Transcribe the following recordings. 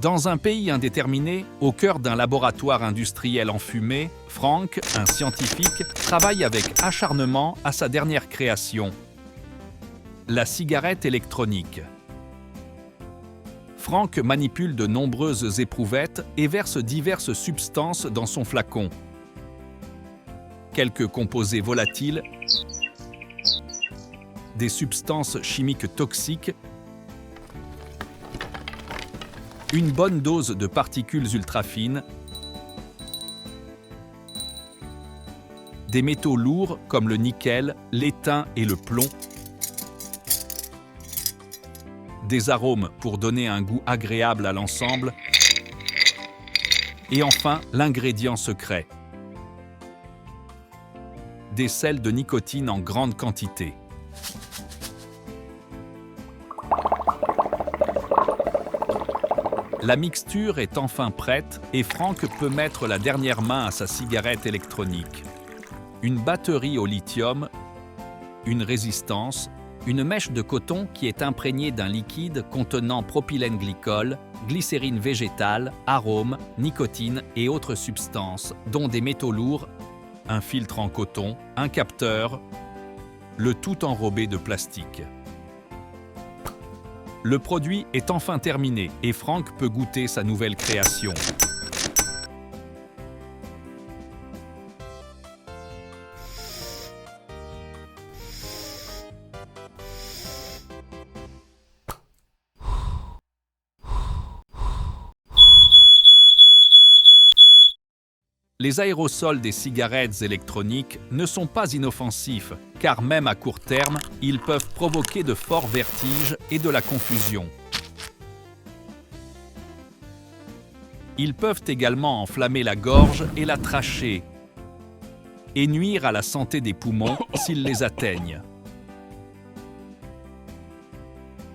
Dans un pays indéterminé, au cœur d'un laboratoire industriel enfumé, Frank, un scientifique, travaille avec acharnement à sa dernière création, la cigarette électronique. Frank manipule de nombreuses éprouvettes et verse diverses substances dans son flacon. Quelques composés volatiles, des substances chimiques toxiques, une bonne dose de particules ultrafines, des métaux lourds comme le nickel, l'étain et le plomb, des arômes pour donner un goût agréable à l'ensemble, et enfin l'ingrédient secret, des sels de nicotine en grande quantité. La mixture est enfin prête et Frank peut mettre la dernière main à sa cigarette électronique. Une batterie au lithium, une résistance, une mèche de coton qui est imprégnée d'un liquide contenant propylène glycol, glycérine végétale, arômes, nicotine et autres substances, dont des métaux lourds, un filtre en coton, un capteur, le tout enrobé de plastique. Le produit est enfin terminé et Frank peut goûter sa nouvelle création. Les aérosols des cigarettes électroniques ne sont pas inoffensifs, car même à court terme, ils peuvent provoquer de forts vertiges et de la confusion. Ils peuvent également enflammer la gorge et la trachée, et nuire à la santé des poumons s'ils les atteignent.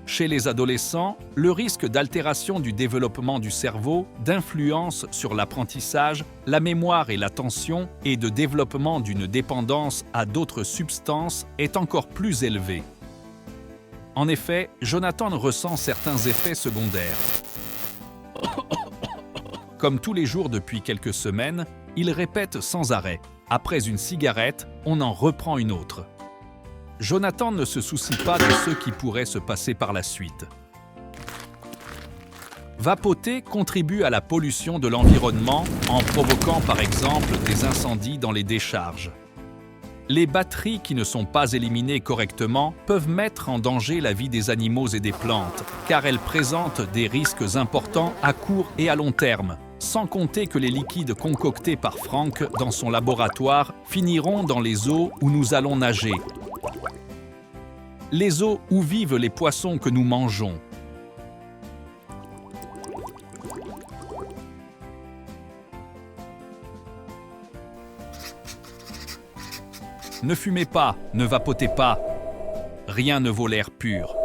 Chez les adolescents, le risque d'altération du développement du cerveau, d'influence sur l'apprentissage, la mémoire et l'attention et de développement d'une dépendance à d'autres substances est encore plus élevé. En effet, Jonathan ressent certains effets secondaires. Comme tous les jours depuis quelques semaines, il répète sans arrêt « Après une cigarette, on en reprend une autre ». Jonathan ne se soucie pas de ce qui pourrait se passer par la suite. Vapoter contribue à la pollution de l'environnement en provoquant par exemple des incendies dans les décharges. Les batteries qui ne sont pas éliminées correctement peuvent mettre en danger la vie des animaux et des plantes, car elles présentent des risques importants à court et à long terme, sans compter que les liquides concoctés par Frank dans son laboratoire finiront dans les eaux où nous allons nager. Les eaux où vivent les poissons que nous mangeons. Ne fumez pas, ne vapotez pas. Rien ne vaut l'air pur.